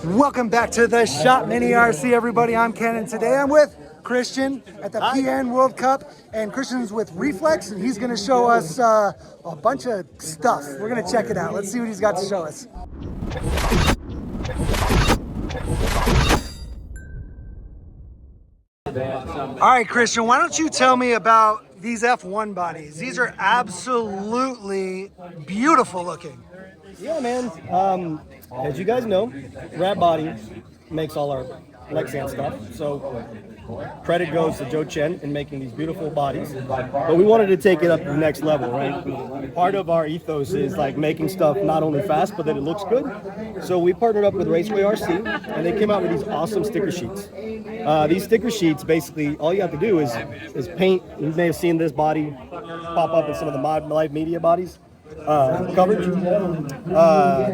Welcome back to the Shop Mini RC, everybody. I'm Ken, and today I'm with Cristian at the PN World Cup, and Cristian's with Reflex, and he's going to show us a bunch of stuff. We're going to check it out. Let's see what he's got to show us. All right, Cristian, why don't you tell me about these F1 bodies? These are absolutely beautiful looking. Yeah, man. As you guys know, Rat Body makes all our Lexan stuff. So credit goes to Joe Chen in making these beautiful bodies. But we wanted to take it up to the next level, right? Part of our ethos is like making stuff not only fast, but that it looks good. So we partnered up with Reflex RC, and they came out with these awesome sticker sheets. These sticker sheets, basically, all you have to do is paint. You may have seen this body pop up in some of the live media bodies. Coverage.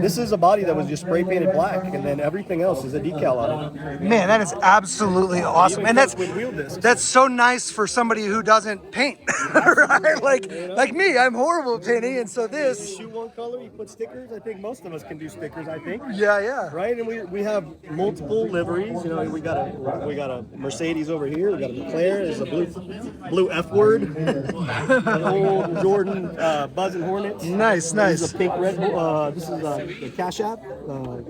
This is a body that was just spray painted black, and then everything else is a decal on it. Man, that is absolutely awesome, and that's so nice for somebody who doesn't paint, right? Like me, I'm horrible at painting, and so this. You shoot one color, you put stickers. I think most of us can do stickers. I think. Yeah. Right, and we have multiple liveries. You know, we got a Mercedes over here. We got a McLaren. There's a blue F word. An old Jordan Buzzing Hornets. Nice. This is a pink Red Bull. This is the Cash App,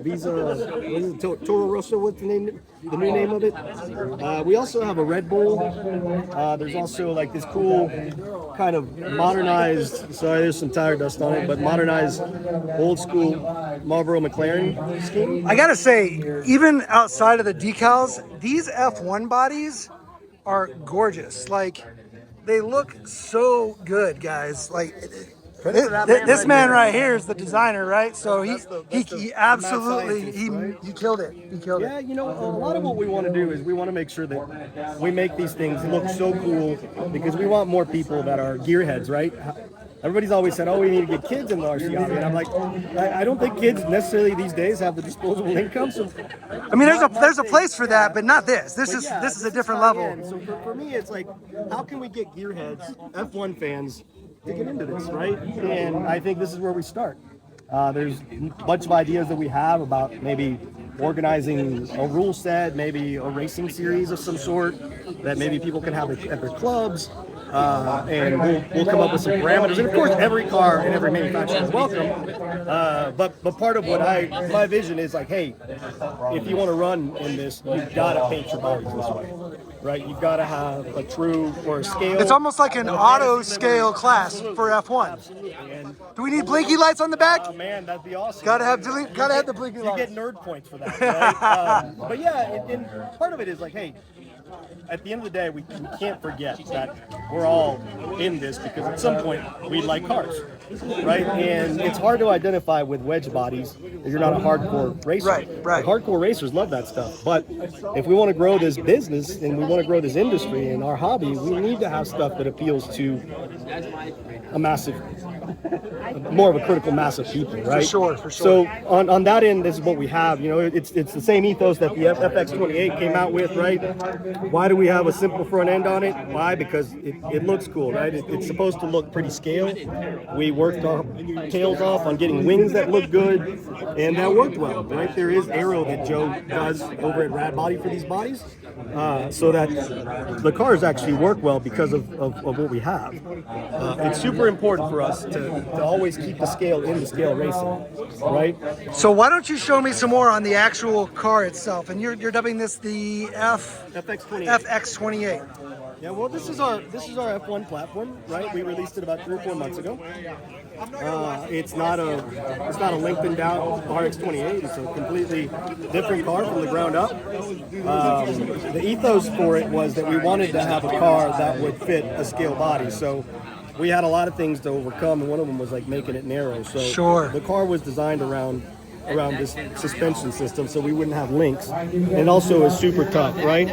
Visa, what is it, Toro Rosso, what's the name, the new name of it? We also have a Red Bull. There's also like this cool kind of modernized, sorry, there's some tire dust on it, but modernized old school Marlboro McLaren scheme. I gotta say, even outside of the decals, these F1 bodies are gorgeous. Like, they look so good, guys. Like, this man right here is the designer, right? So he absolutely he killed it. He killed it. Yeah, you know, a lot of what we want to do is we want to make sure that we make these things look so cool, because we want more people that are gearheads, right? Everybody's always said, oh, we need to get kids in the RC hobby, and I'm like, I don't think kids necessarily these days have the disposable income. So, I mean, there's a place for that, but not this. This is a different level. So for me, it's like, how can we get gearheads, F1 fans, to get into this, right? And I think this is where we start. There's a bunch of ideas that we have about maybe organizing a rule set, maybe a racing series of some sort that maybe people can have at their clubs. And we'll come up with some parameters. And of course, every car and every manufacturer is welcome. But part of what my vision is like, hey, if you want to run in this, you've got to paint your bodies this way, right? You've got to have a true or a scale. It's almost like an auto scale class for F1. Absolutely. And do we need blinky lights on the back? Oh man, that'd be awesome. Gotta have the blinky lights. You get nerd points for that, right? But yeah, and part of it is like, hey, at the end of the day, we can't forget that we're all in this because at some point we like cars, right? And it's hard to identify with wedge bodies if you're not a hardcore racer. Right. Hardcore racers love that stuff. But if we want to grow this business and we want to grow this industry and our hobby, we need to have stuff that appeals to a massive, more of a critical mass of people, right? For sure. So on that end, this is what we have. You know, it's the same ethos that the FX28 came out with, right? Why do we have a simple front end on it? Why? Because it looks cool, right? It's supposed to look pretty scale. We worked our tails off on getting wings that look good, and that worked well, right? There is aero that Joe does over at Rad Body for these bodies, so that the cars actually work well because of what we have. It's super important for us to always keep the scale in the scale racing, right? So why don't you show me some more on the actual car itself? And you're dubbing this the FX28. Yeah, well, this is our F1 platform, right? We released it about 3 or 4 months ago. It's not a lengthened out RX28. It's a completely different car from the ground up. The ethos for it was that we wanted to have a car that would fit a scale body. So we had a lot of things to overcome, and one of them was like making it narrow. So the car was designed around this suspension system, so we wouldn't have links, and also is super tough, right?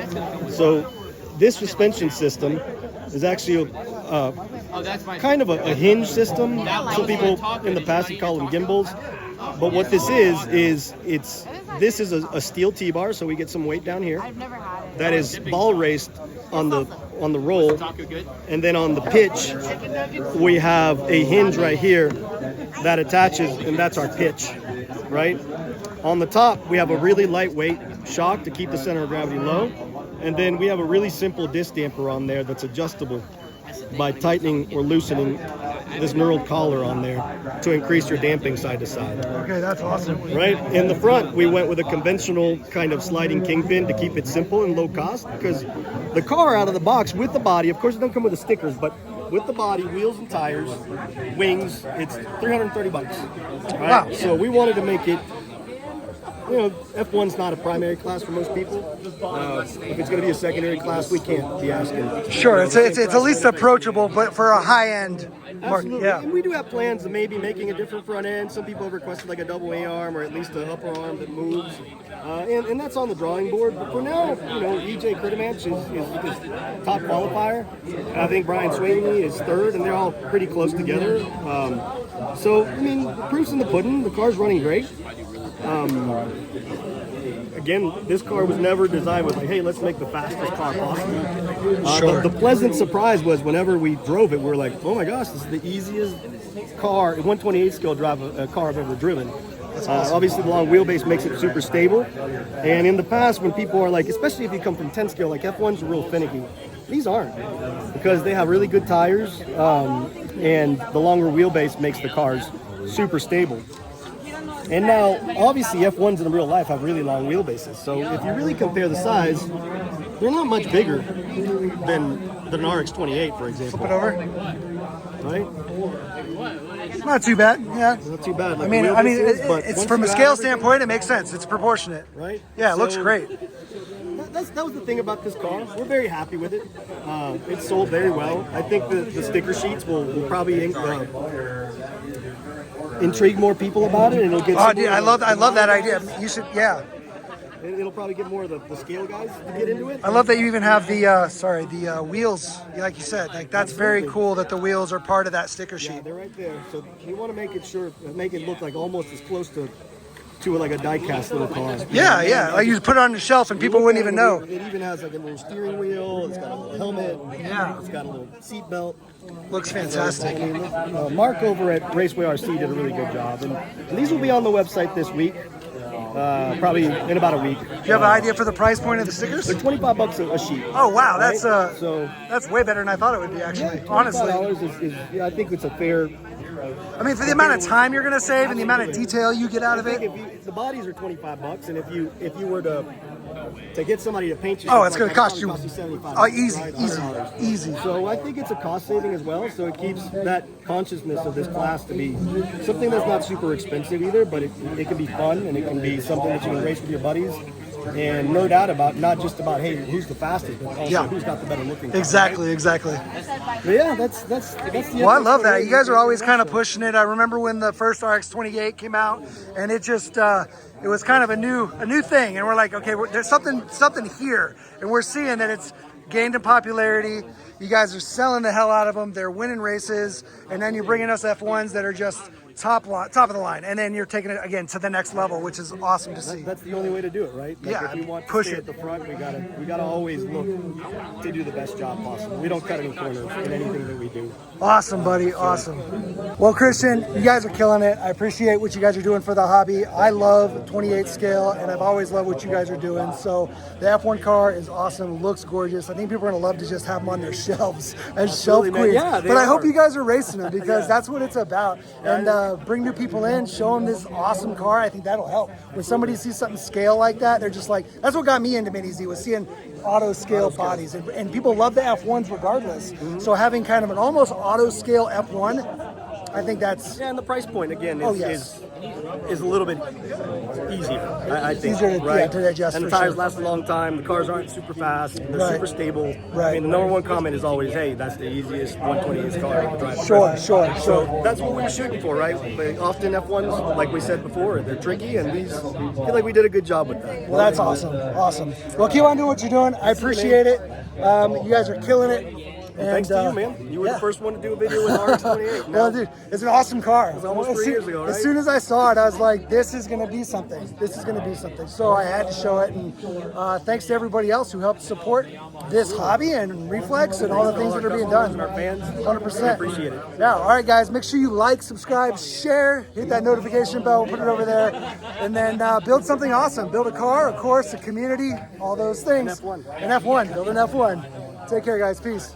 So this suspension system is actually kind of a hinge system. Some people in the past have called them gimbals, but what this is this is a steel T-bar, so we get some weight down here. That is ball raced on the roll, and then on the pitch we have a hinge right here that attaches, and that's our pitch, right? On the top, we have a really lightweight shock to keep the center of gravity low. And then we have a really simple disc damper on there that's adjustable by tightening or loosening this knurled collar on there to increase your damping side to side. Okay, that's awesome. Right? In the front, we went with a conventional kind of sliding kingpin to keep it simple and low cost, because the car out of the box with the body, of course it doesn't come with the stickers, but with the body, wheels and tires, wings, it's $330. Right? Wow. So we wanted to make it, you know, F1's not a primary class for most people. If it's going to be a secondary class, we can't be asking. Sure, it's at least approachable, but for a high-end market, Absolutely. yeah. And we do have plans of maybe making a different front end. Some people have requested like a double A-arm or at least an upper arm that moves. And that's on the drawing board. But for now, you know, EJ Kritamach is top qualifier. And I think Brian Sweeney is third, and they're all pretty close together. So, I mean, the proof's in the pudding. The car's running great. Again, this car was never designed with like, hey, let's make the fastest car possible. Sure. The pleasant surprise was whenever we drove it, we were like, oh my gosh, this is the easiest car, 128 scale drive a car I've ever driven. Obviously, the long wheelbase makes it super stable. And in the past, when people are like, especially if you come from 10 scale, like F1's real finicky. These aren't, because they have really good tires, and the longer wheelbase makes the cars super stable. And now, obviously, F1s in real life have really long wheelbases. So if you really compare the size, they're not much bigger than an RX28, for example. Flip it over. Right? Not too bad, yeah. Not too bad. Like I mean, but it's once from a you scale add everything- standpoint, it makes sense. It's proportionate. Right? Yeah, it looks So, great. That was the thing about this car. We're very happy with it. It sold very well. I think the sticker sheets will probably intrigue more people about it, and it'll get. Oh, dude, I love that idea. You should, yeah. It'll probably get more of the scale guys to get into it. I love that you even have the wheels, like you said. Like that's very cool that the wheels are part of that sticker sheet. Yeah, they're right there. So we want to make it look like almost as close to like a die-cast little car. Yeah, yeah. Like you just put it on the shelf and people wouldn't even know. It even has like a little steering wheel. It's got a little helmet. Yeah. It's got a little seat belt. Looks fantastic. Mark over at Raceway RC did a really good job, and these will be on the website this week. Probably in about a week. Do you have an idea for the price point of the stickers? They're $25 a sheet. Oh wow, that's So that's way better than I thought it would be actually. Honestly, $25 is I think it's a fair. I mean, for the amount of time you're gonna save and the amount of detail you get out of it. If the bodies are $25, and if you were to get somebody to paint you, It's gonna cost you. $75. Oh, easy, right? easy, $100. easy. So I think it's a cost saving as well. So it keeps that consciousness of this class to be something that's not super expensive either, but it can be fun, and it can be something that you can race with your buddies and nerd out about, not just about, hey, who's the fastest, but also who's got the better looking car. Exactly. But yeah, that's the Well, I love that. You guys are always kind of pushing it. I remember when the first RX28 came out, and it just it was kind of a new thing, and we're like, okay, there's something here, and we're seeing that it's gained in popularity. You guys are selling the hell out of them. They're winning races, and then you're bringing us F1s that are just top of the line, and then you're taking it again to the next level, which is awesome to see. That's the only way to do it, right? Like Yeah, if we want to push stay it. at the front, we gotta always look to do the best job possible. We don't cut any corners in anything that we do. Awesome, buddy. Awesome. Well, Cristian, you guys are killing it. I appreciate what you guys are doing for the hobby. I love 28 scale, and I've always loved what you guys are doing. So the F1 car is awesome. Looks gorgeous. I think people are going to love to just have them on their shelves as shelf Absolutely, man. queens. Yeah, they but I hope are. you guys are racing them, because that's what it's about. And bring new people in, show them this awesome car. I think that'll help. When somebody sees something scale like that, they're just like, that's what got me into Mini Z, was seeing auto scale bodies. And people love the F1s regardless. So having kind of an almost auto scale F1, I think that's... Yeah, and the price point again is a little bit easier. I think, Easier to- right? yeah, to adjust, And the for tires sure. last a long time. The cars aren't super fast. They're Right. super stable. Right. I mean, the number one comment is always, "Hey, that's the easiest 128 car to drive." Sure. So that's what we were shooting for, right? But often F1s, like we said before, they're tricky, and these, I feel like we did a good job with that. Well, that's awesome. Awesome. Well, keep on doing what you're doing. I appreciate it. You guys are killing it. Thanks to you, man. You were the first one to do a video with RX28. Well, dude, it's an awesome car. It was almost 3 years ago, right? As soon as I saw it, I was like, this is going to be something. This is going to be something. So I had to show it. And thanks to everybody else who helped support this hobby and Reflex and all the things that are being done. Our fans, 100%. Appreciate it. Yeah, all right, guys. Make sure you like, subscribe, share, hit that notification bell. We'll put it over there. And then build something awesome. Build a car, a course, a community, all those things. An F1. An F1. Build an F1. Take care, guys. Peace.